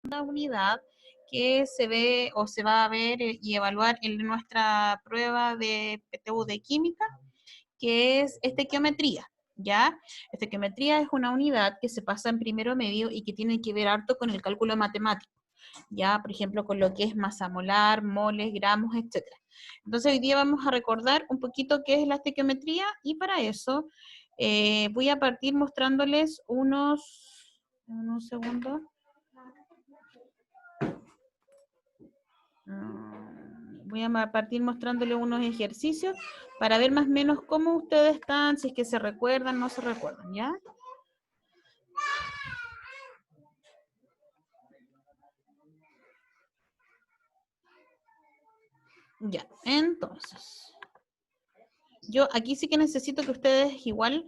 unidad que se ve o se va a ver y evaluar en nuestra prueba de PTU de química, que es estequiometría, ¿ya? Estequiometría es una unidad que se pasa en primero medio y que tiene que ver harto con el cálculo matemático, ¿ya? Por ejemplo, con lo que es masa molar, moles, gramos, etc. Entonces, hoy día vamos a recordar un poquito qué es la estequiometría y para eso voy a partir mostrándoles unos segundos. Voy a partir mostrándole unos ejercicios para ver más o menos cómo ustedes están, si es que se recuerdan, no se recuerdan, ¿ya? Ya, entonces, yo aquí sí que necesito que ustedes igual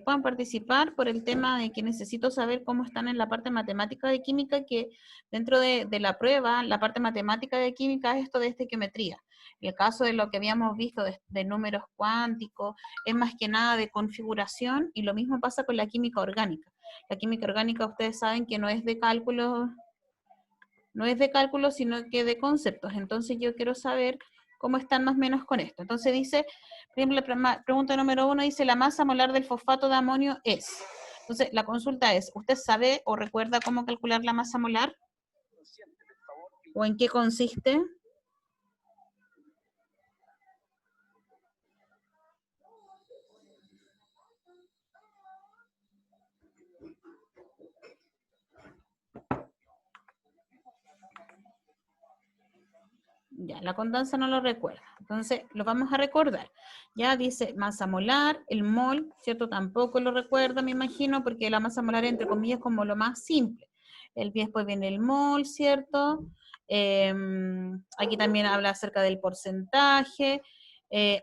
puedan participar por el tema de que necesito saber cómo están en la parte matemática de química, que dentro de la prueba, la parte matemática de química es esto de estequiometría. El caso de lo que habíamos visto de números cuánticos es más que nada de configuración y lo mismo pasa con la química orgánica. La química orgánica ustedes saben que no es de cálculo, sino que de conceptos. Entonces yo quiero saber cómo están más o menos con esto. Entonces dice, por ejemplo, la pregunta número 1 dice, la masa molar del fosfato de amonio es. Entonces la consulta es, ¿usted sabe o recuerda cómo calcular la masa molar? ¿O en qué consiste? Ya, la Constanza no lo recuerda. Entonces, lo vamos a recordar. Ya dice masa molar, el mol, ¿cierto? Tampoco lo recuerda, me imagino, porque la masa molar, entre comillas, es como lo más simple. Después viene el mol, ¿cierto? Aquí también habla acerca del porcentaje,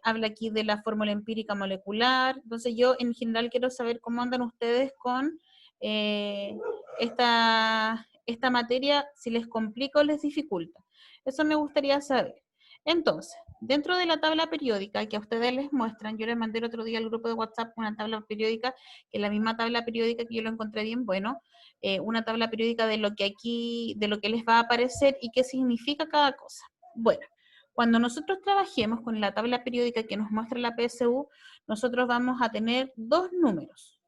habla aquí de la fórmula empírica molecular. Entonces, yo en general quiero saber cómo andan ustedes con esta materia, si les complica o les dificulta. Eso me gustaría saber. Entonces, dentro de la tabla periódica que a ustedes les muestran, yo les mandé el otro día al grupo de WhatsApp una tabla periódica, que es la misma tabla periódica que yo lo encontré bien bueno, una tabla periódica de lo que aquí, de lo que les va a aparecer y qué significa cada cosa. Bueno, cuando nosotros trabajemos con la tabla periódica que nos muestra la PSU, nosotros vamos a tener dos números.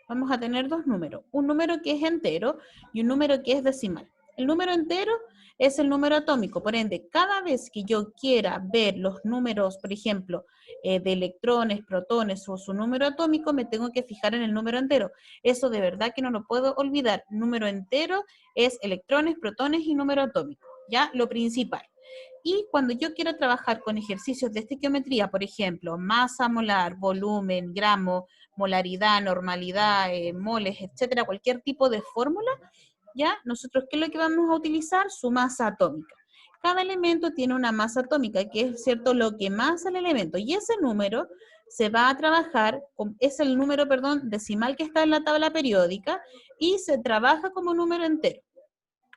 Vamos a tener dos números, un número que es entero y un número que es decimal. El número entero es el número atómico, por ende, cada vez que yo quiera ver los números, por ejemplo, de electrones, protones o su número atómico, me tengo que fijar en el número entero. Eso de verdad que no lo puedo olvidar. Número entero es electrones, protones y número atómico, ¿ya? Lo principal. Y cuando yo quiero trabajar con ejercicios de estequiometría, por ejemplo, masa molar, volumen, gramo, molaridad, normalidad, moles, etcétera, cualquier tipo de fórmula, ¿ya? Nosotros, ¿qué es lo que vamos a utilizar? Su masa atómica. Cada elemento tiene una masa atómica, que es cierto lo que masa el elemento, y ese número se va a trabajar, es el número, perdón, decimal que está en la tabla periódica, y se trabaja como número entero.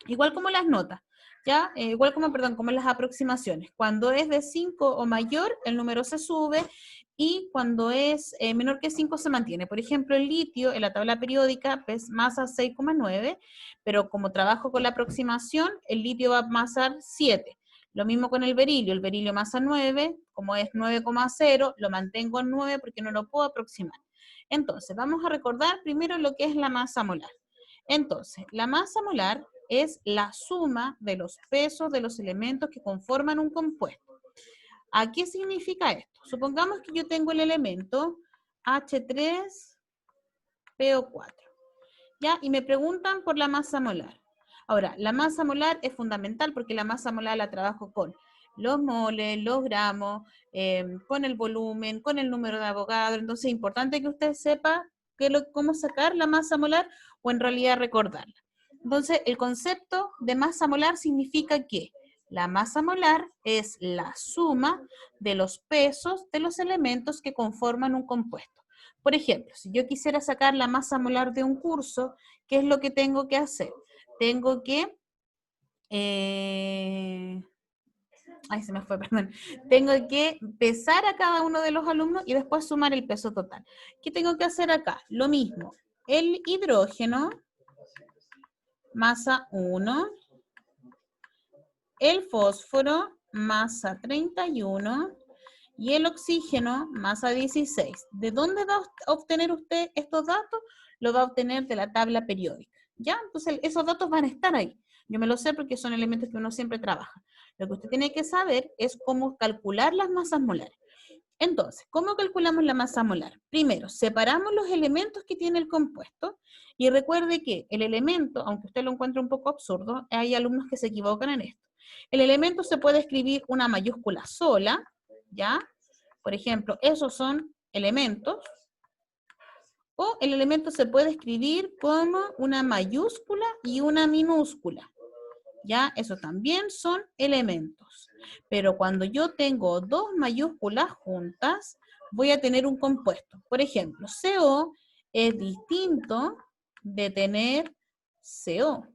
Igual como las notas, ¿ya? Igual como, perdón, como las aproximaciones. Cuando es de 5 o mayor, el número se sube, y cuando es menor que 5 se mantiene. Por ejemplo, el litio en la tabla periódica es masa 6,9, pero como trabajo con la aproximación, el litio va a masar 7. Lo mismo con el berilio masa 9, como es 9,0, lo mantengo en 9 porque no lo puedo aproximar. Entonces, vamos a recordar primero lo que es la masa molar. Entonces, la masa molar es la suma de los pesos de los elementos que conforman un compuesto. ¿A qué significa esto? Supongamos que yo tengo el elemento H3PO4, ¿ya? Y me preguntan por la masa molar. Ahora, la masa molar es fundamental porque la masa molar la trabajo con los moles, los gramos, con el volumen, con el número de Avogadro. Entonces es importante que usted sepa cómo sacar la masa molar o en realidad recordarla. Entonces, el concepto de masa molar significa que la masa molar es la suma de los pesos de los elementos que conforman un compuesto. Por ejemplo, si yo quisiera sacar la masa molar de un curso, ¿qué es lo que tengo que hacer? Tengo que... ay, se me fue, perdón. Tengo que pesar a cada uno de los alumnos y después sumar el peso total. ¿Qué tengo que hacer acá? Lo mismo. El hidrógeno masa 1. El fósforo, masa 31. Y el oxígeno, masa 16. ¿De dónde va a obtener usted estos datos? Lo va a obtener de la tabla periódica, ¿ya? Entonces, esos datos van a estar ahí. Yo me lo sé porque son elementos que uno siempre trabaja. Lo que usted tiene que saber es cómo calcular las masas molares. Entonces, ¿cómo calculamos la masa molar? Primero, separamos los elementos que tiene el compuesto y recuerde que el elemento, aunque usted lo encuentre un poco absurdo, hay alumnos que se equivocan en esto. El elemento se puede escribir una mayúscula sola, ¿ya? Por ejemplo, esos son elementos, o el elemento se puede escribir como una mayúscula y una minúscula, ¿ya? Esos también son elementos. Pero cuando yo tengo dos mayúsculas juntas, voy a tener un compuesto. Por ejemplo, CO es distinto de tener CO.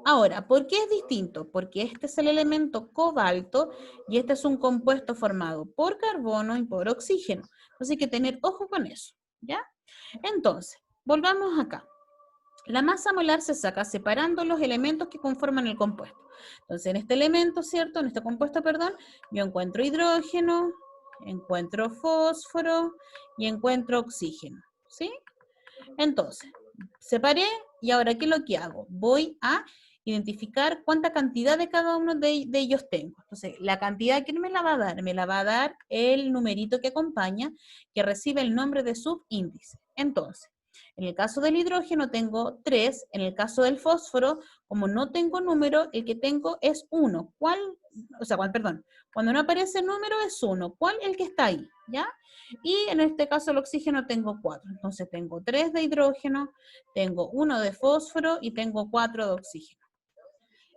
Ahora, ¿por qué es distinto? Porque este es el elemento cobalto y este es un compuesto formado por carbono y por oxígeno. Entonces hay que tener ojo con eso, ¿ya? Entonces, volvamos acá. La masa molar se saca separando los elementos que conforman el compuesto. Entonces, en este elemento, ¿cierto? En este compuesto, perdón, yo encuentro hidrógeno, encuentro fósforo y encuentro oxígeno, ¿sí? Entonces, separé y ahora, ¿qué es lo que hago? Voy a identificar cuánta cantidad de cada uno de ellos tengo. Entonces, la cantidad, ¿quién me la va a dar? Me la va a dar el numerito que acompaña, que recibe el nombre de subíndice. Entonces, en el caso del hidrógeno tengo 3, en el caso del fósforo, como no tengo número, el que tengo es 1. ¿Cuál? O sea, perdón, cuando no aparece número es 1. ¿Cuál? El que está ahí, ¿ya? Y en este caso el oxígeno tengo 4. Entonces tengo 3 de hidrógeno, tengo 1 de fósforo y tengo 4 de oxígeno.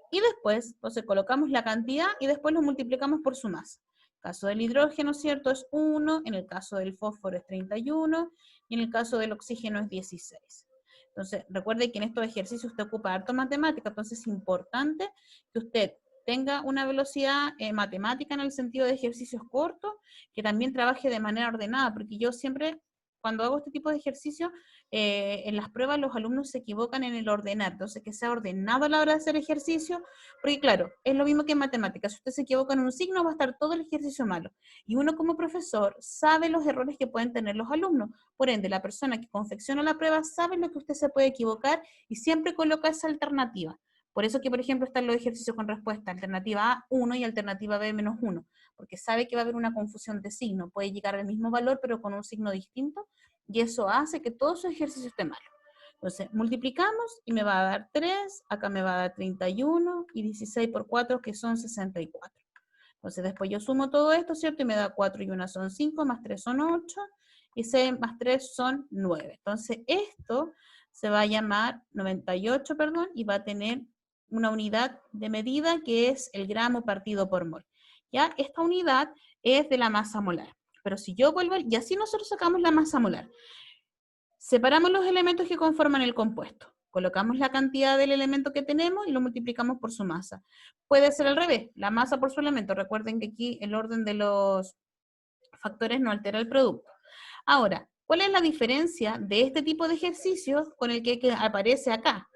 Y después, entonces colocamos la cantidad y después lo multiplicamos por su masa. En el caso del hidrógeno, ¿cierto? Es 1, en el caso del fósforo es 31 y en el caso del oxígeno es 16. Entonces, recuerde que en estos ejercicios usted ocupa harto matemática, entonces es importante que usted tenga una velocidad matemática en el sentido de ejercicios cortos, que también trabaje de manera ordenada, porque yo siempre, cuando hago este tipo de ejercicios, en las pruebas los alumnos se equivocan en el ordenar, entonces que sea ordenado a la hora de hacer ejercicio, porque claro, es lo mismo que en matemáticas, si usted se equivoca en un signo va a estar todo el ejercicio malo, y uno como profesor sabe los errores que pueden tener los alumnos, por ende la persona que confecciona la prueba sabe lo que usted se puede equivocar y siempre coloca esa alternativa. Por eso que, por ejemplo, están los ejercicios con respuesta, alternativa A, 1 y alternativa B, menos 1, porque sabe que va a haber una confusión de signo, puede llegar al mismo valor pero con un signo distinto, y eso hace que todo su ejercicio esté malo. Entonces, multiplicamos y me va a dar 3, acá me va a dar 31 y 16 por 4 que son 64. Entonces, después yo sumo todo esto, ¿cierto? Y me da 4 y 1 son 5, más 3 son 8 y 6 más 3 son 9. Entonces, esto se va a llamar 98, perdón, y va a tener una unidad de medida que es el gramo partido por mol. ¿Ya? Esta unidad es de la masa molar. Pero si yo vuelvo, y así nosotros sacamos la masa molar. Separamos los elementos que conforman el compuesto. Colocamos la cantidad del elemento que tenemos y lo multiplicamos por su masa. Puede ser al revés, la masa por su elemento. Recuerden que aquí el orden de los factores no altera el producto. Ahora, ¿cuál es la diferencia de este tipo de ejercicios con el que aparece acá,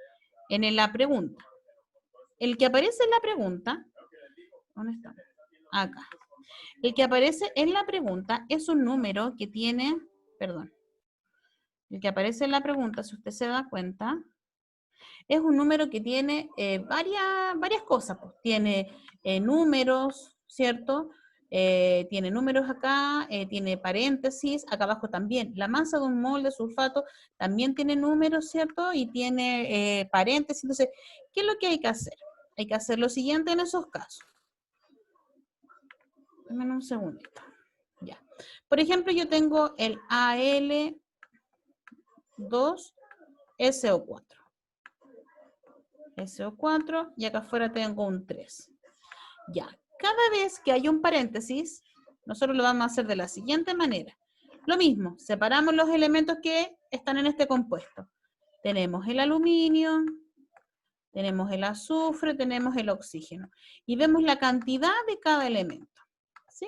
en la pregunta? El que aparece en la pregunta, ¿dónde está? Acá. El que aparece en la pregunta es un número que tiene, perdón, el que aparece en la pregunta, si usted se da cuenta, es un número que tiene varias cosas. Pues. Tiene números, ¿cierto? Tiene números acá, tiene paréntesis, acá abajo también. La masa de un mol de sulfato también tiene números, ¿cierto? Y tiene paréntesis. Entonces, ¿qué es lo que hay que hacer? Hay que hacer lo siguiente en esos casos. Dame un segundito. Ya. Por ejemplo, yo tengo el Al2SO4. SO4 y acá afuera tengo un 3. Ya, cada vez que hay un paréntesis, nosotros lo vamos a hacer de la siguiente manera. Lo mismo, separamos los elementos que están en este compuesto. Tenemos el aluminio, tenemos el azufre, tenemos el oxígeno. Y vemos la cantidad de cada elemento. ¿Sí?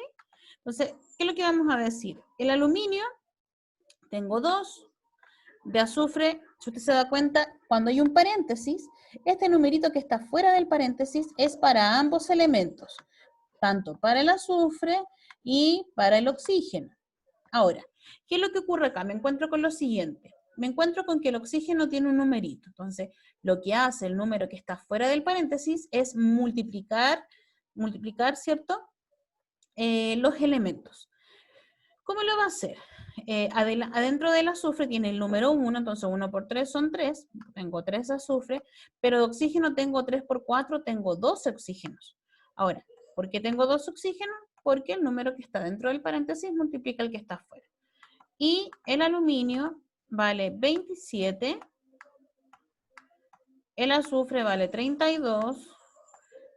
Entonces, ¿qué es lo que vamos a decir? El aluminio, tengo 2, de azufre Si usted se da cuenta, cuando hay un paréntesis, este numerito que está fuera del paréntesis es para ambos elementos, tanto para el azufre y para el oxígeno. Ahora, ¿qué es lo que ocurre acá? Me encuentro con lo siguiente. Me encuentro con que el oxígeno tiene un numerito. Entonces, lo que hace el número que está fuera del paréntesis es multiplicar, ¿cierto? Los elementos. ¿Cómo lo va a hacer? Adentro del azufre tiene el número 1, entonces 1 por 3 son 3, tengo 3 azufre, pero de oxígeno tengo 3 por 4, tengo 12 oxígenos. Ahora, ¿por qué tengo 2 oxígenos? Porque el número que está dentro del paréntesis multiplica el que está afuera. Y el aluminio vale 27, el azufre vale 32,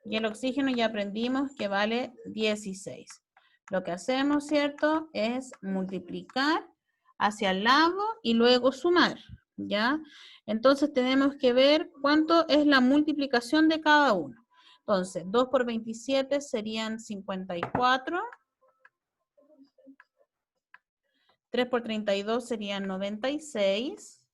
y el oxígeno ya aprendimos que vale 16. Lo que hacemos, ¿cierto?, es multiplicar hacia el lado y luego sumar, ¿ya? Entonces tenemos que ver cuánto es la multiplicación de cada uno. Entonces, 2 por 27 serían 54. 3 por 32 serían 96.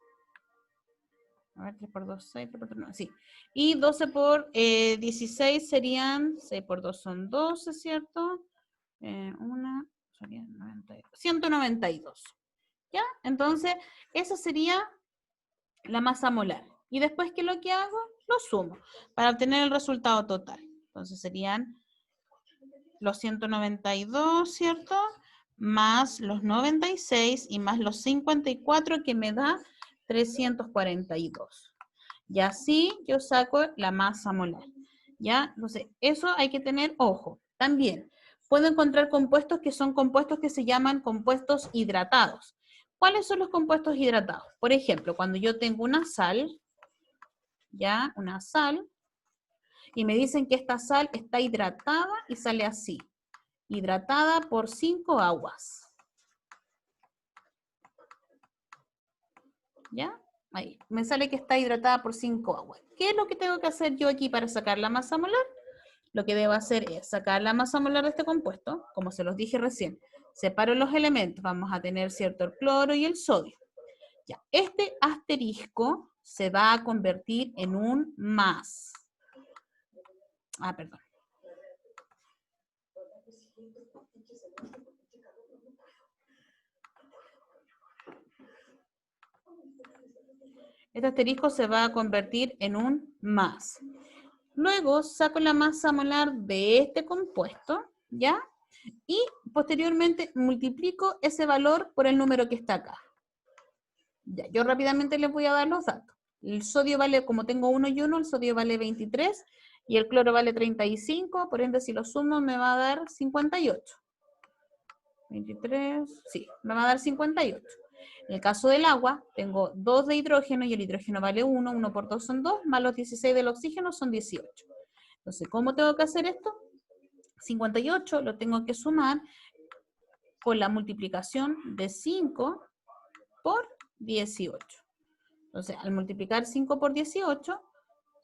A ver, 3 por 2, 6, 3 por 3, no, sí. Y 12 por 16 serían, 6 por 2 son 12, ¿cierto? Una, serían 192. ¿Ya? Entonces, esa sería la masa molar. Y después, ¿qué es lo que hago? Lo sumo para obtener el resultado total. Entonces, serían los 192, ¿cierto? Más los 96 y más los 54 que me da 342. Y así yo saco la masa molar. ¿Ya? Entonces, eso hay que tener ojo. También, puedo encontrar compuestos que son compuestos que se llaman compuestos hidratados. ¿Cuáles son los compuestos hidratados? Por ejemplo, cuando yo tengo una sal, ¿ya? Una sal, y me dicen que esta sal está hidratada y sale así. Hidratada por 5 aguas. ¿Ya? Ahí. Me sale que está hidratada por 5 aguas. ¿Qué es lo que tengo que hacer yo aquí para sacar la masa molar? Lo que debo hacer es sacar la masa molar de este compuesto, como se los dije recién. Separo los elementos. Vamos a tener, ¿cierto?, el cloro y el sodio. Ya. Este asterisco se va a convertir en un más. Ah, perdón. Este asterisco se va a convertir en un más. Luego saco la masa molar de este compuesto, ¿ya? Y posteriormente multiplico ese valor por el número que está acá. Ya, yo rápidamente les voy a dar los datos. El sodio vale, como tengo 1 y 1, el sodio vale 23 y el cloro vale 35, por ende si lo sumo me va a dar 58. 23, sí, me va a dar 58. En el caso del agua, tengo 2 de hidrógeno y el hidrógeno vale 1, 1 por 2 son 2, más los 16 del oxígeno son 18. Entonces, ¿cómo tengo que hacer esto? 58 lo tengo que sumar con la multiplicación de 5 por 18. Entonces, al multiplicar 5 por 18,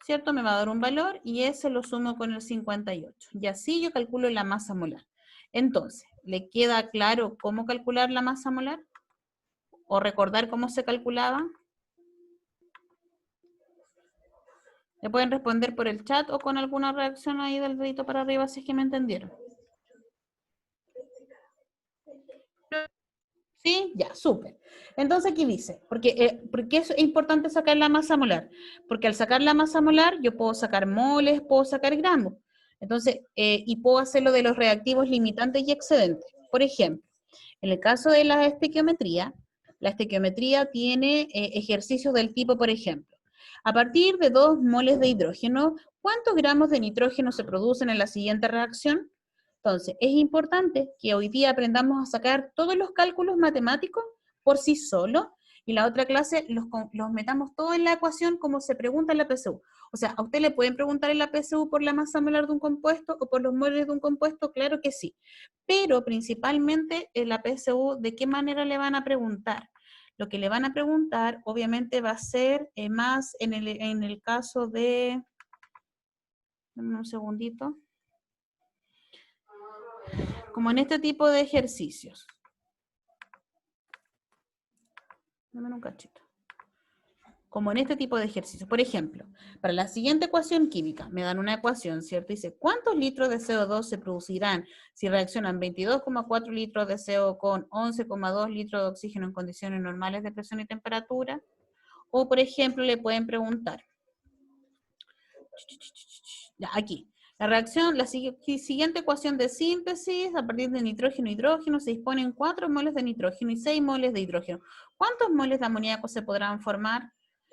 ¿cierto? Me va a dar un valor y ese lo sumo con el 58. Y así yo calculo la masa molar. Entonces, ¿le queda claro cómo calcular la masa molar? ¿O recordar cómo se calculaba? Le pueden responder por el chat o con alguna reacción ahí del dedito para arriba si es que me entendieron. ¿Sí? Ya, súper. Entonces aquí dice, ¿por qué es importante sacar la masa molar? Porque al sacar la masa molar yo puedo sacar moles, puedo sacar gramos. Entonces, y puedo hacerlo de los reactivos limitantes y excedentes. Por ejemplo, en el caso de la estequiometría tiene ejercicios del tipo, por ejemplo, a partir de 2 moles de hidrógeno, ¿cuántos gramos de nitrógeno se producen en la siguiente reacción? Entonces, es importante que hoy día aprendamos a sacar todos los cálculos matemáticos por sí solos y la otra clase los metamos todos en la ecuación como se pregunta en la PSU. O sea, ¿a usted le pueden preguntar en la PSU por la masa molar de un compuesto o por los moles de un compuesto? Claro que sí. Pero principalmente en la PSU, ¿de qué manera le van a preguntar? Lo que le van a preguntar, obviamente, va a ser más en el caso de... Dame un segundito. Como en este tipo de ejercicios. Dame un cachito. como en este tipo de ejercicios. Por ejemplo, para la siguiente ecuación química, me dan una ecuación, ¿cierto? Dice, ¿cuántos litros de CO2 se producirán si reaccionan 22,4 litros de CO con 11,2 litros de oxígeno en condiciones normales de presión y temperatura? O, por ejemplo, le pueden preguntar, ya, aquí, la reacción, la siguiente ecuación de síntesis, a partir de nitrógeno e hidrógeno, se disponen 4 moles de nitrógeno y 6 moles de hidrógeno. ¿Cuántos moles de amoníaco se podrán formar?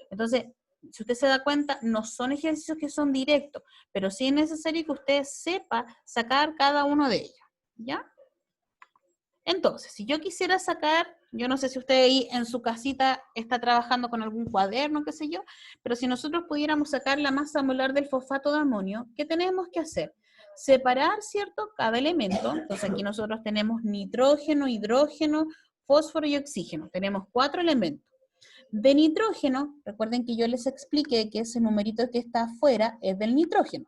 Entonces, si usted se da cuenta, no son ejercicios que son directos, pero sí es necesario que usted sepa sacar cada uno de ellos, ¿ya? Entonces, si yo quisiera sacar, yo no sé si usted ahí en su casita está trabajando con algún cuaderno, qué sé yo, pero si nosotros pudiéramos sacar la masa molar del fosfato de amonio, ¿qué tenemos que hacer? Separar, ¿cierto?, cada elemento. Entonces aquí nosotros tenemos nitrógeno, hidrógeno, fósforo y oxígeno. Tenemos 4 elementos. De nitrógeno, recuerden que yo les expliqué que ese numerito que está afuera es del nitrógeno,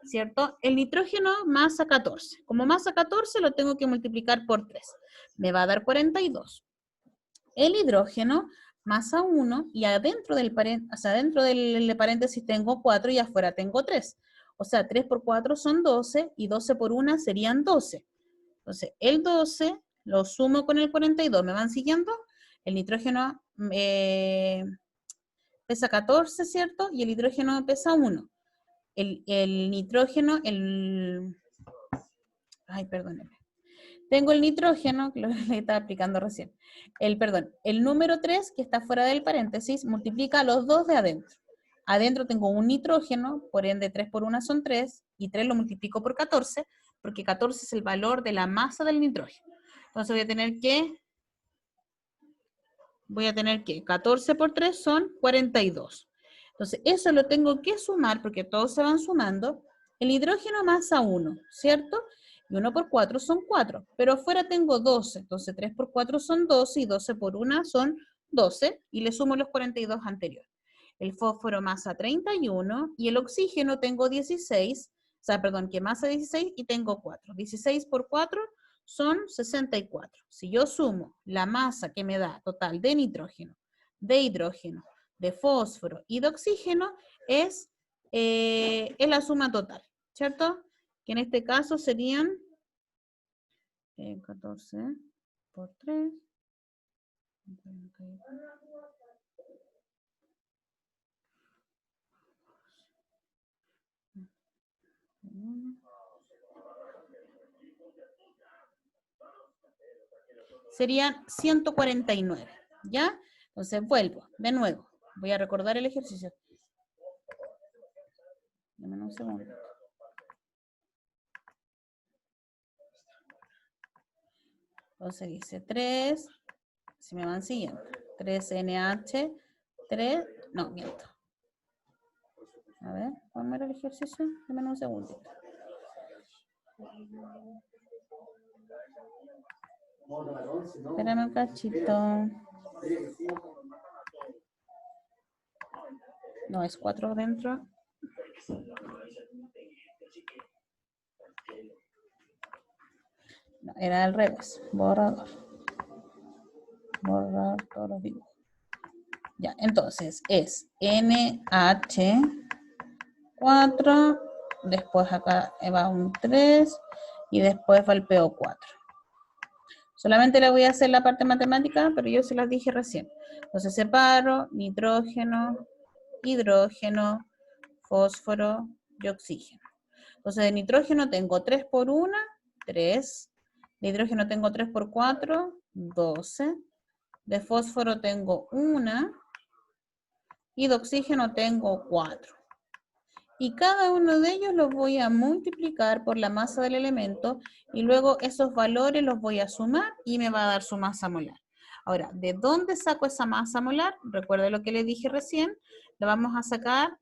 ¿cierto? El nitrógeno masa 14. Como masa 14 lo tengo que multiplicar por 3. Me va a dar 42. El hidrógeno masa 1 y adentro del paréntesis tengo 4 y afuera tengo 3. O sea, 3 por 4 son 12 y 12 por 1 serían 12. Entonces, el 12 lo sumo con el 42. ¿Me van siguiendo? El nitrógeno pesa 14, ¿cierto? Y el hidrógeno pesa 1. El nitrógeno, ay, perdónenme. Tengo el nitrógeno, que lo estaba explicando recién. El número 3, que está fuera del paréntesis, multiplica los dos de adentro. Adentro tengo un nitrógeno, por ende 3 por 1 son 3, y 3 lo multiplico por 14, porque 14 es el valor de la masa del nitrógeno. Entonces voy a tener que 14 por 3 son 42. Entonces, eso lo tengo que sumar, porque todos se van sumando. El hidrógeno masa 1, ¿cierto? Y 1 por 4 son 4, pero afuera tengo 12. Entonces, 3 por 4 son 12 y 12 por 1 son 12, y le sumo los 42 anteriores. El fósforo masa 31 y el oxígeno tengo 16, que masa 16 y tengo 4. 16 por 4 son 64. Si yo sumo la masa que me da total de nitrógeno, de hidrógeno, de fósforo y de oxígeno, es la suma total, ¿cierto? Que en este caso serían 14 por 3. Serían 149, ¿ya? Entonces vuelvo, de nuevo. Voy a recordar el ejercicio. Dame un segundo. Entonces dice 3, si me van siguiendo, 3NH, 3, no, miento. A ver, ¿cómo era el ejercicio? Dame un segundo. Espérame un cachito. No, es 4 dentro. No, era al revés. Borrador. Borrar todos los dibujos. Ya, entonces es NH4, después acá va un 3 y después va el PO4. Solamente le voy a hacer la parte matemática, pero yo se las dije recién. Entonces separo nitrógeno, hidrógeno, fósforo y oxígeno. Entonces de nitrógeno tengo 3 por 1, 3. De hidrógeno tengo 3 por 4, 12. De fósforo tengo 1. Y de oxígeno tengo 4. Y cada uno de ellos los voy a multiplicar por la masa del elemento y luego esos valores los voy a sumar y me va a dar su masa molar. Ahora, ¿de dónde saco esa masa molar? Recuerden lo que les dije recién, la vamos a sacar,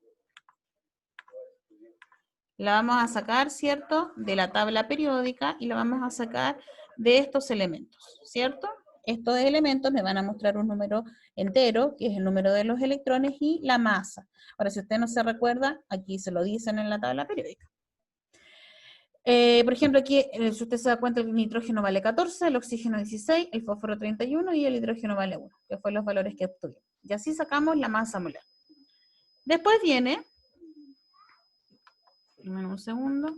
¿cierto? De la tabla periódica y la vamos a sacar de estos elementos, ¿cierto? Estos elementos me van a mostrar un número entero, que es el número de los electrones y la masa. Ahora, si usted no se recuerda, aquí se lo dicen en la tabla periódica. Por ejemplo, aquí, si usted se da cuenta, el nitrógeno vale 14, el oxígeno 16, el fósforo 31 y el hidrógeno vale 1, que fueron los valores que obtuvimos. Y así sacamos la masa molar. Después viene, un segundo.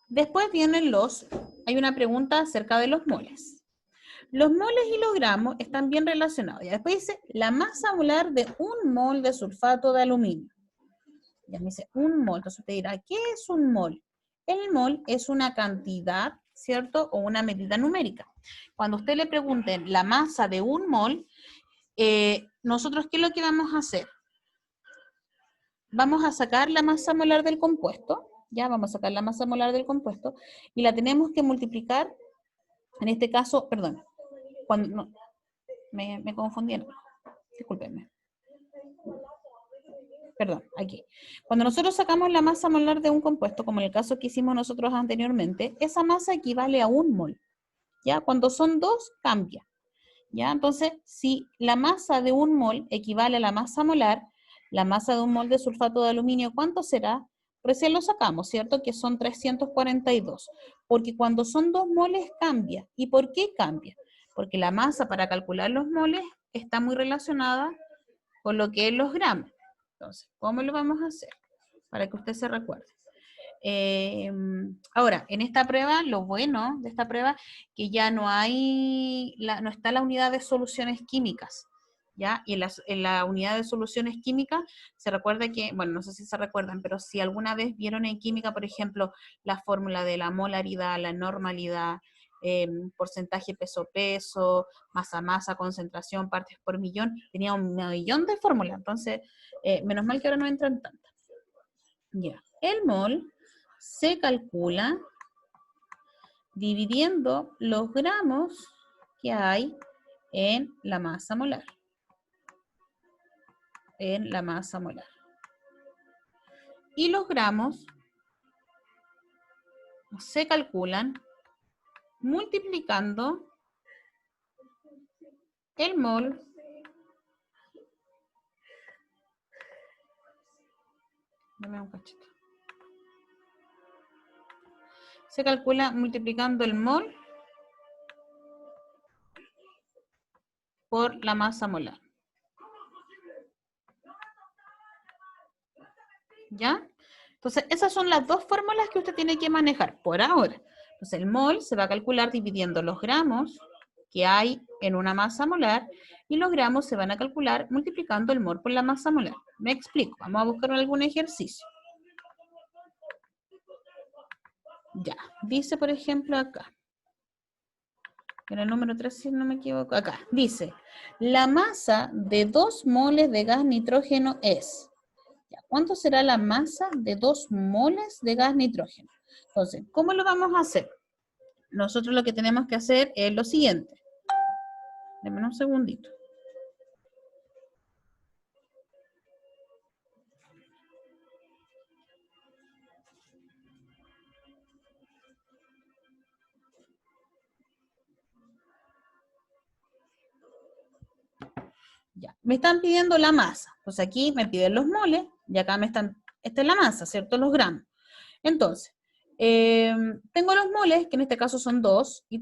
Después vienen hay una pregunta acerca de los moles. Los moles y los gramos están bien relacionados. Y después dice, la masa molar de un mol de sulfato de aluminio. Ya me dice, un mol. Entonces usted dirá, ¿qué es un mol? El mol es una cantidad, ¿cierto? O una medida numérica. Cuando usted le pregunten la masa de un mol, nosotros, ¿qué es lo que vamos a hacer? Vamos a sacar la masa molar del compuesto, ya vamos a sacar la masa molar del compuesto, y la tenemos que multiplicar, en este caso, perdón, cuando, no, me confundí, discúlpenme. Perdón, aquí. Cuando nosotros sacamos la masa molar de un compuesto, como en el caso que hicimos nosotros anteriormente, esa masa equivale a un mol, ¿ya? Cuando son dos, cambia, ¿ya? Entonces, si la masa de un mol equivale a la masa molar, la masa de un mol de sulfato de aluminio, ¿cuánto será? Recién lo sacamos, ¿cierto? Que son 342, porque cuando son 2 moles cambia. ¿Y por qué cambia? Porque la masa para calcular los moles está muy relacionada con lo que es los gramos. Entonces, ¿cómo lo vamos a hacer? Para que usted se recuerde. Ahora, en esta prueba, lo bueno de esta prueba, que ya no está la unidad de soluciones químicas, ¿ya? Y en la unidad de soluciones químicas, se recuerda que, bueno, no sé si se recuerdan, pero si alguna vez vieron en química, por ejemplo, la fórmula de la molaridad, la normalidad, porcentaje peso-peso, masa-masa, concentración, partes por millón, tenía un millón de fórmulas, entonces, menos mal que ahora no entran tantas. Ya, el mol se calcula dividiendo los gramos que hay en la masa molar. En la masa molar. Y los gramos se calculan multiplicando el mol dame un cachito. Se calcula multiplicando el mol por la masa molar. ¿Ya? Entonces, esas son las dos fórmulas que usted tiene que manejar por ahora. Entonces, el mol se va a calcular dividiendo los gramos que hay en una masa molar y los gramos se van a calcular multiplicando el mol por la masa molar. Me explico. Vamos a buscar algún ejercicio. Ya. Dice, por ejemplo, acá. En el número 3, si no me equivoco. Acá. Dice, la masa de 2 moles de gas nitrógeno es... ¿Cuánto será la masa de 2 moles de gas nitrógeno? Entonces, ¿cómo lo vamos a hacer? Nosotros lo que tenemos que hacer es lo siguiente. Denme un segundito. Ya, me están pidiendo la masa. Entonces aquí me piden los moles y acá me están, esta es la masa, ¿cierto? Los gramos. Entonces, tengo los moles, que en este caso son 2, y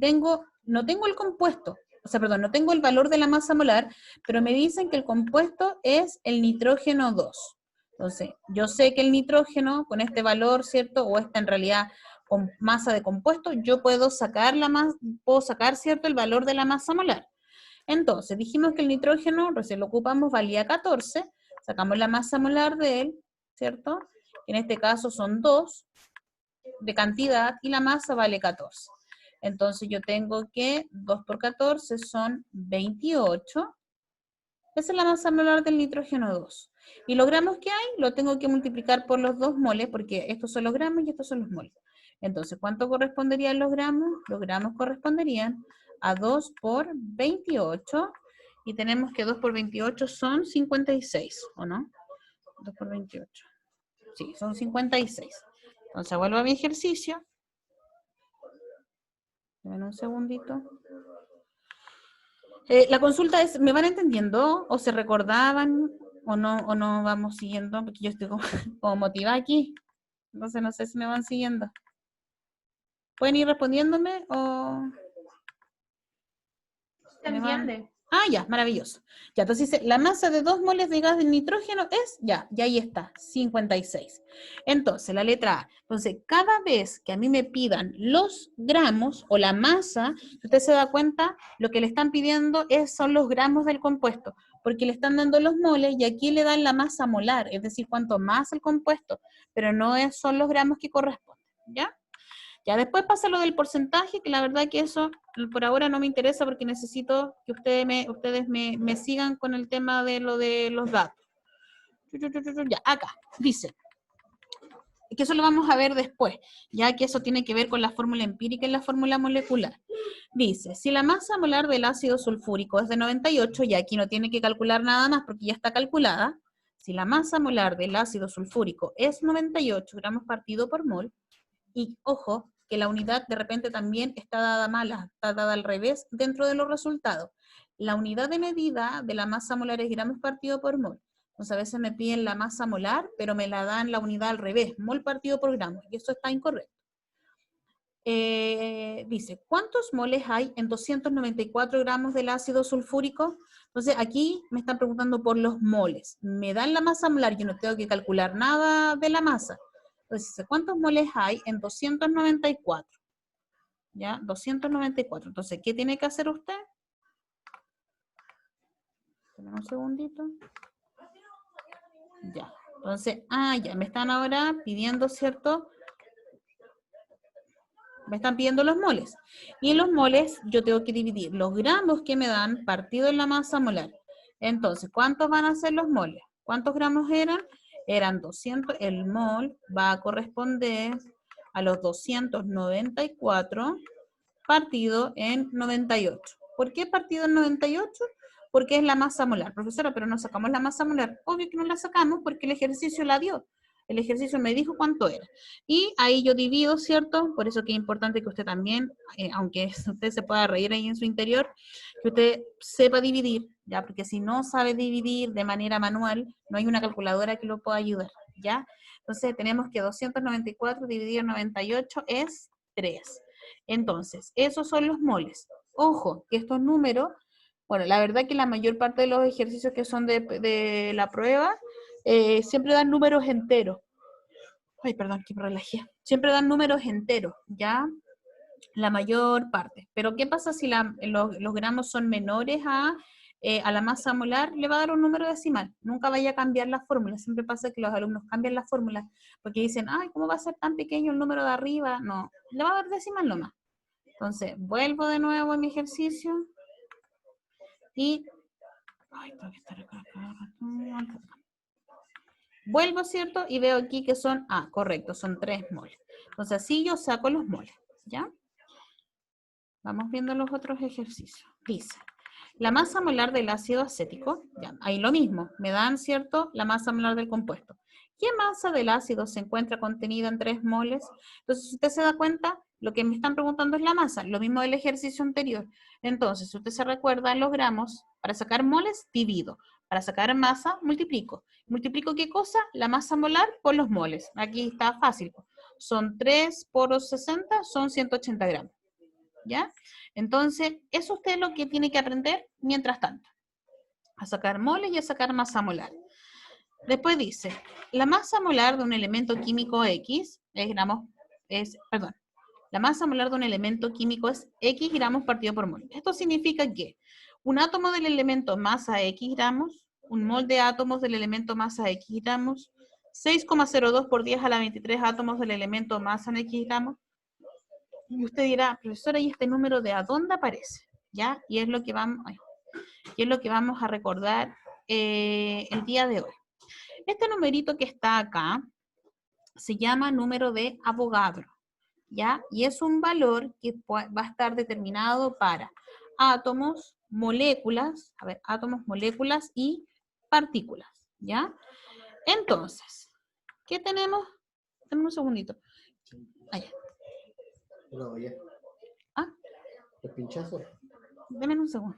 no tengo el compuesto, o sea, perdón, no tengo el valor de la masa molar, pero me dicen que el compuesto es el nitrógeno 2. Entonces, yo sé que el nitrógeno, con este valor, ¿cierto? O esta en realidad con masa de compuesto, yo puedo sacar, ¿cierto? El valor de la masa molar. Entonces, dijimos que el nitrógeno, recién lo ocupamos, valía 14, sacamos la masa molar de él, ¿cierto? En este caso son 2 de cantidad y la masa vale 14. Entonces yo tengo que 2 por 14 son 28. Esa es la masa molar del nitrógeno 2. Y los gramos que hay, lo tengo que multiplicar por los 2 moles, porque estos son los gramos y estos son los moles. Entonces, ¿cuánto corresponderían los gramos? Los gramos corresponderían a 2 por 28, y tenemos que 2 por 28 son 56, ¿o no? 2 por 28. Sí, son 56. Entonces vuelvo a mi ejercicio. Dame un segundito. La consulta es, ¿me van entendiendo? ¿O se recordaban? ¿O no vamos siguiendo? Porque yo estoy como motivada aquí. Entonces no sé si me van siguiendo. ¿Pueden ir respondiéndome o...? ¿Se entiende? Ah, ya, maravilloso. Ya, entonces dice, la masa de 2 moles de gas de nitrógeno es, ya ahí está, 56. Entonces, la letra A. Entonces, cada vez que a mí me pidan los gramos o la masa, si usted se da cuenta, lo que le están pidiendo son los gramos del compuesto, porque le están dando los moles y aquí le dan la masa molar, es decir, cuanto más el compuesto, pero no son los gramos que corresponden, ¿ya? Ya después pasa lo del porcentaje, que la verdad que eso por ahora no me interesa porque necesito que ustedes me sigan con el tema de lo de los datos. Ya, acá, dice, que eso lo vamos a ver después, ya que eso tiene que ver con la fórmula empírica y la fórmula molecular. Dice, si la masa molar del ácido sulfúrico es de 98, y aquí no tiene que calcular nada más porque ya está calculada, si la masa molar del ácido sulfúrico es 98 gramos partido por mol, y ojo, que la unidad de repente también está dada mala, está dada al revés dentro de los resultados. La unidad de medida de la masa molar es gramos partido por mol. Entonces a veces me piden la masa molar, pero me la dan la unidad al revés, mol partido por gramo, y eso está incorrecto. Dice, ¿cuántos moles hay en 294 gramos del ácido sulfúrico? Entonces aquí me están preguntando por los moles. Me dan la masa molar, yo no tengo que calcular nada de la masa. Entonces, ¿cuántos moles hay en 294? ¿Ya? 294. Entonces, ¿qué tiene que hacer usted? Esperen un segundito. Ya. Entonces, ya, me están ahora pidiendo, ¿cierto? Me están pidiendo los moles. Y en los moles yo tengo que dividir los gramos que me dan partido en la masa molar. Entonces, ¿cuántos van a ser los moles? ¿Cuántos gramos eran? Eran 200. El mol va a corresponder a los 294 partido en 98. ¿Por qué partido en 98? Porque es la masa molar. Profesora, pero no sacamos la masa molar. Obvio que no la sacamos porque el ejercicio la dio. El ejercicio me dijo cuánto era. Y ahí yo divido, ¿cierto? Por eso que es importante que usted también, aunque usted se pueda reír ahí en su interior, que usted sepa dividir, ¿ya? Porque si no sabe dividir de manera manual, no hay una calculadora que lo pueda ayudar, ¿ya? Entonces tenemos que 294 dividido en 98 es 3. Entonces, esos son los moles. Ojo, que estos números, bueno, la verdad que la mayor parte de los ejercicios que son de la prueba, siempre dan números enteros. Ay, perdón, que me relajé. Siempre dan números enteros, ¿ya? La mayor parte. Pero ¿qué pasa si los gramos son menores a la masa molar? Le va a dar un número decimal. Nunca vaya a cambiar la fórmula. Siempre pasa que los alumnos cambian la fórmula porque dicen, ay, ¿cómo va a ser tan pequeño el número de arriba? No, le va a dar decimal nomás. Entonces, vuelvo de nuevo a mi ejercicio y... Ay, tengo que estar acá. Vuelvo, ¿cierto? Y veo aquí que son, correcto, son 3 moles. Entonces, así yo saco los moles, ¿ya? Vamos viendo los otros ejercicios. Dice, la masa molar del ácido acético, ya, ahí lo mismo, me dan, ¿cierto?, la masa molar del compuesto. ¿Qué masa del ácido se encuentra contenida en 3 moles? Entonces, si usted se da cuenta, lo que me están preguntando es la masa, lo mismo del ejercicio anterior. Entonces, si usted se recuerda en los gramos, para sacar moles, divido. Para sacar masa, multiplico. ¿Multiplico qué cosa? La masa molar por los moles. Aquí está fácil. Son 3 por 60, son 180 gramos. ¿Ya? Entonces, eso usted es lo que tiene que aprender mientras tanto. A sacar moles y a sacar masa molar. Después dice, la masa molar de un elemento químico X la masa molar de un elemento químico es X gramos partido por mol. Esto significa que un átomo del elemento masa X gramos, un mol de átomos del elemento masa X gramos, 6,02 por 10 a la 23 átomos del elemento masa en X gramos. Y usted dirá, profesora, ¿y este número de a dónde aparece? ¿Ya? Y es lo que vamos a recordar el día de hoy. Este numerito que está acá se llama número de Avogadro, ¿ya? Y es un valor que va a estar determinado para átomos, moléculas, y partículas, ¿ya? Entonces, ¿qué tenemos? Dame un segundito. Allá. No, ya. ¿Ah? ¿Los pinchazos? Deme un segundo.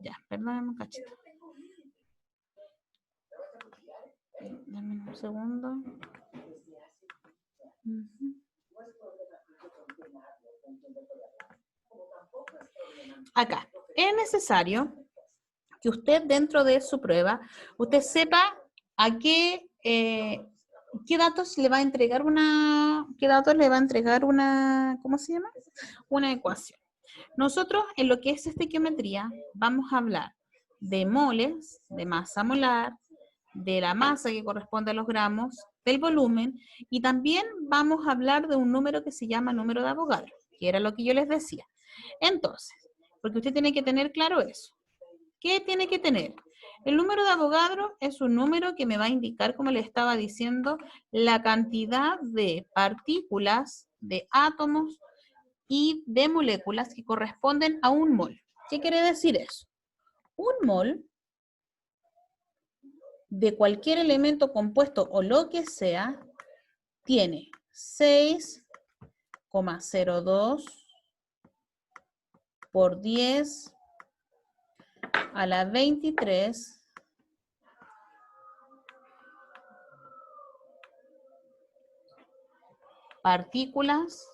Ya, perdónenme un cachito. Dame un segundo. Acá, es necesario que usted dentro de su prueba, usted sepa a qué datos le va a entregar una, ¿cómo se llama? Una ecuación. Nosotros en lo que es estequiometría vamos a hablar de moles, de masa molar, de la masa que corresponde a los gramos, del volumen, y también vamos a hablar de un número que se llama número de Avogadro, que era lo que yo les decía. Entonces, porque usted tiene que tener claro eso. ¿Qué tiene que tener? El número de Avogadro es un número que me va a indicar, como le estaba diciendo, la cantidad de partículas, de átomos y de moléculas que corresponden a un mol. ¿Qué quiere decir eso? Un mol de cualquier elemento compuesto o lo que sea tiene 6,02 por 10 a la 23 partículas,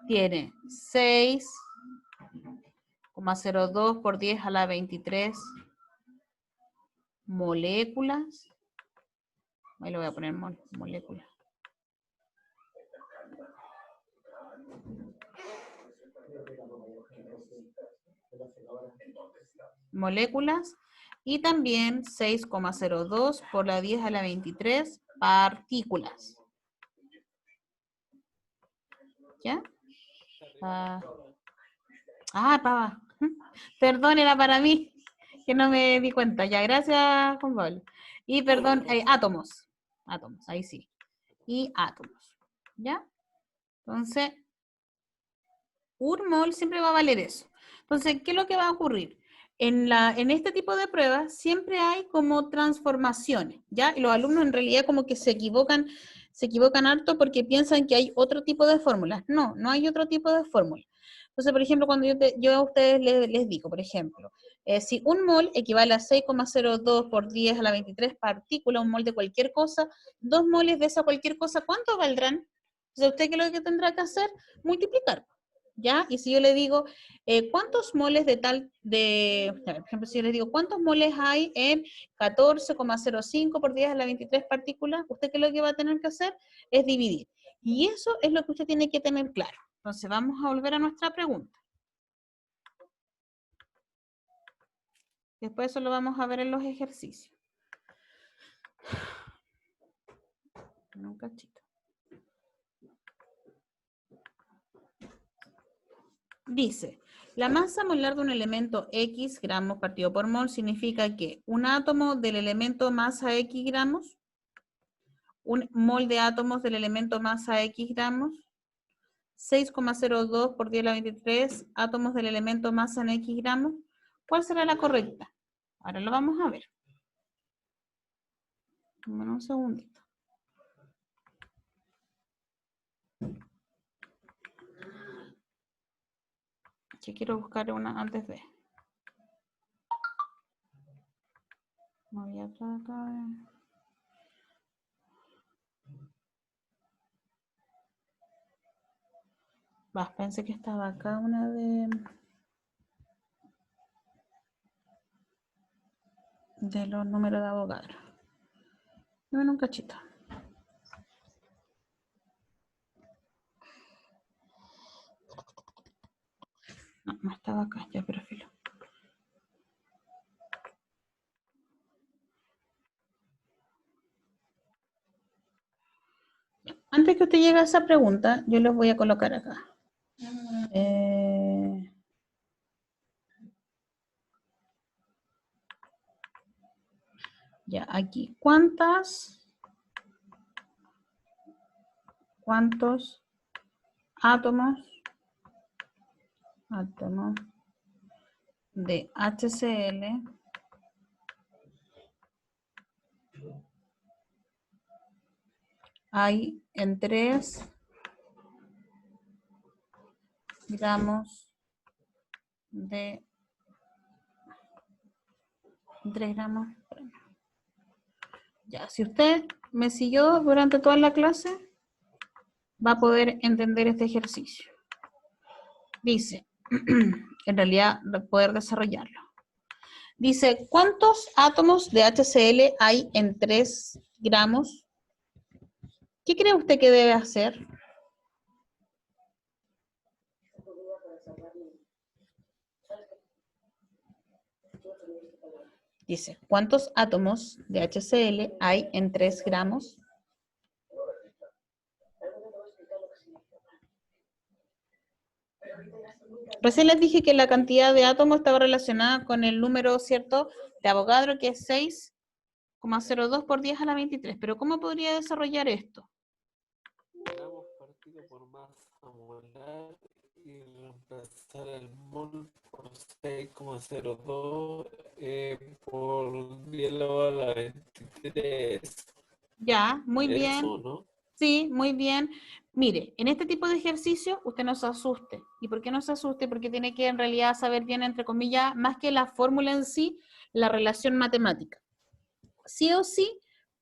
tiene 6,02 por 10 a la 23 moléculas. Ahí lo voy a poner moléculas. Moléculas, y también 6,02 por la 10 a la 23 partículas. ¿Ya? Pava. Perdón, era para mí, que no me di cuenta. Ya, gracias, Juan Pablo. Y perdón, átomos. Átomos, ahí sí. Y átomos. ¿Ya? Entonces, un mol siempre va a valer eso. Entonces, ¿qué es lo que va a ocurrir? En este tipo de pruebas siempre hay como transformaciones, ¿ya? Y los alumnos en realidad como que se equivocan harto porque piensan que hay otro tipo de fórmulas. No, no hay otro tipo de fórmula. Entonces, por ejemplo, cuando yo a ustedes les digo, por ejemplo, si un mol equivale a 6,02 por 10 a la 23 partículas, un mol de cualquier cosa, 2 moles de esa cualquier cosa, ¿cuánto valdrán? Entonces, ¿usted qué es lo que tendrá que hacer? Multiplicar. ¿Ya? Y si yo le digo, ¿cuántos moles por ejemplo, si yo le digo, ¿cuántos moles hay en 14,05 por 10 a la 23 partículas? Usted qué es lo que va a tener que hacer es dividir. Y eso es lo que usted tiene que tener claro. Entonces, vamos a volver a nuestra pregunta. Después eso lo vamos a ver en los ejercicios. Un cachito. Dice, la masa molar de un elemento X gramos partido por mol significa que un átomo del elemento masa X gramos, un mol de átomos del elemento masa X gramos, 6,02 por 10 a la 23 átomos del elemento masa en X gramos. ¿Cuál será la correcta? Ahora lo vamos a ver. Un segundito. Que quiero buscar una antes de. No voy a tratar. Pensé que estaba acá una de los números de Avogadro. Dame un cachito. No estaba acá, ya, pero filo. Antes que usted llegue a esa pregunta, yo les voy a colocar acá. Ya, aquí. ¿Cuántos átomos de HCl hay en 3 gramos de 3 gramos Ya, si usted me siguió durante toda la clase, va a poder entender este ejercicio. Dice, en realidad, poder desarrollarlo. Dice, ¿cuántos átomos de HCl hay en 3 gramos? ¿Qué cree usted que debe hacer? Dice, ¿cuántos átomos de HCl hay en 3 gramos? Recién les dije que la cantidad de átomos estaba relacionada con el número, ¿cierto?, de Avogadro, que es 6,02 por 10 a la 23. Pero ¿cómo podría desarrollar esto? Gramos partido por masa molar y reemplazar el mol por 6,02 por 10 elevado a la 23. Ya, muy bien. Eso, ¿no? Sí, muy bien. Mire, en este tipo de ejercicio usted no se asuste. ¿Y por qué no se asuste? Porque tiene que en realidad saber bien, entre comillas, más que la fórmula en sí, la relación matemática. Sí o sí,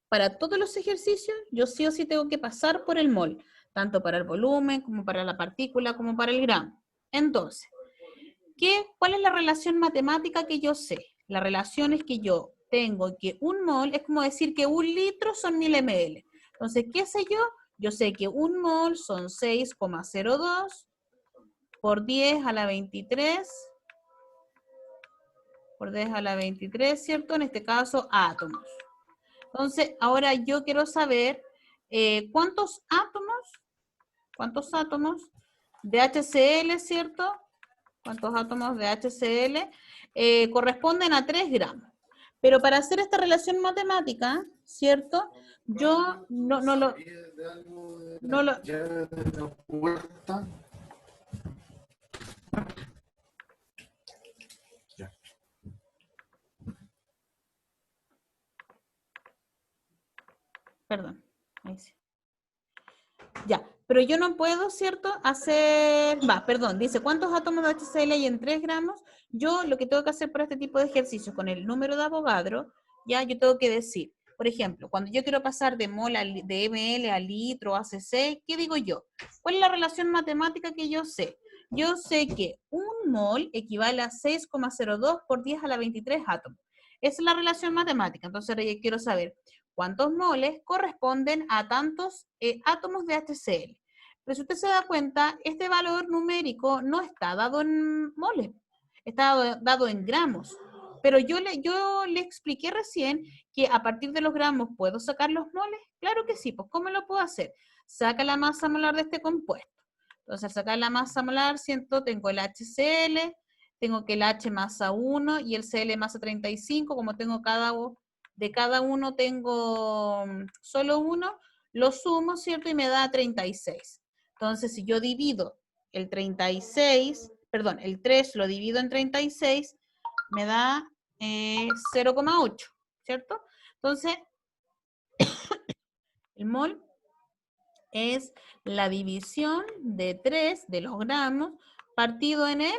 para todos los ejercicios, yo sí o sí tengo que pasar por el mol, tanto para el volumen, como para la partícula, como para el gramo. Entonces, ¿cuál es la relación matemática que yo sé? La relación es que yo tengo que un mol es como decir que 1 litro son 1000 ml. Entonces, ¿qué sé yo? Yo sé que un mol son 6,02 por 10 a la 23, por 10 a la 23, ¿cierto? En este caso, átomos. Entonces, ahora yo quiero saber cuántos átomos de HCl, ¿cierto? ¿Cuántos átomos de HCl corresponden a 3 gramos? Pero para hacer esta relación matemática, ¿cierto? Yo no lo... Perdón. Ahí sí. Ya, pero yo no puedo, ¿cierto? Dice, ¿cuántos átomos de HCl hay en 3 gramos? Yo lo que tengo que hacer para este tipo de ejercicios con el número de Avogadro, ya yo tengo que decir, por ejemplo, cuando yo quiero pasar de de ml a litro, a cc, ¿qué digo yo? ¿Cuál es la relación matemática que yo sé? Yo sé que un mol equivale a 6,02 por 10 a la 23 átomos. Esa es la relación matemática. Entonces ahora yo quiero saber cuántos moles corresponden a tantos átomos de HCl. Pero si usted se da cuenta, este valor numérico no está dado en moles, está dado en gramos. Pero yo le expliqué recién que a partir de los gramos, ¿puedo sacar los moles? Claro que sí, pues ¿cómo lo puedo hacer? Saca la masa molar de este compuesto. Entonces, al sacar la masa molar, siento, tengo el HCl, tengo que el H masa 1 y el Cl masa 35, como tengo de cada uno tengo solo uno, lo sumo, ¿cierto? Y me da 36. Entonces, si yo divido el 3 lo divido en 36, me da 0,8, ¿cierto? Entonces, el mol es la división de 3 de los gramos partido en el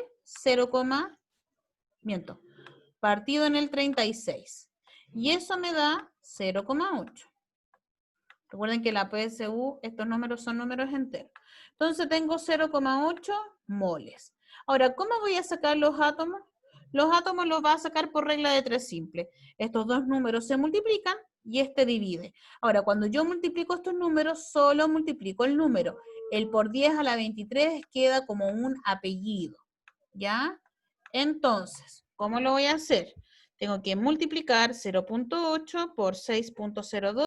partido en el 36. Y eso me da 0,8. Recuerden que la PSU, estos números son números enteros. Entonces tengo 0,8 moles. Ahora, ¿cómo voy a sacar los átomos? Los átomos los va a sacar por regla de 3 simple. Estos dos números se multiplican y este divide. Ahora, cuando yo multiplico estos números, solo multiplico el número. El por 10 a la 23 queda como un apellido. ¿Ya? Entonces, ¿cómo lo voy a hacer? Tengo que multiplicar 0,8 por 6,02.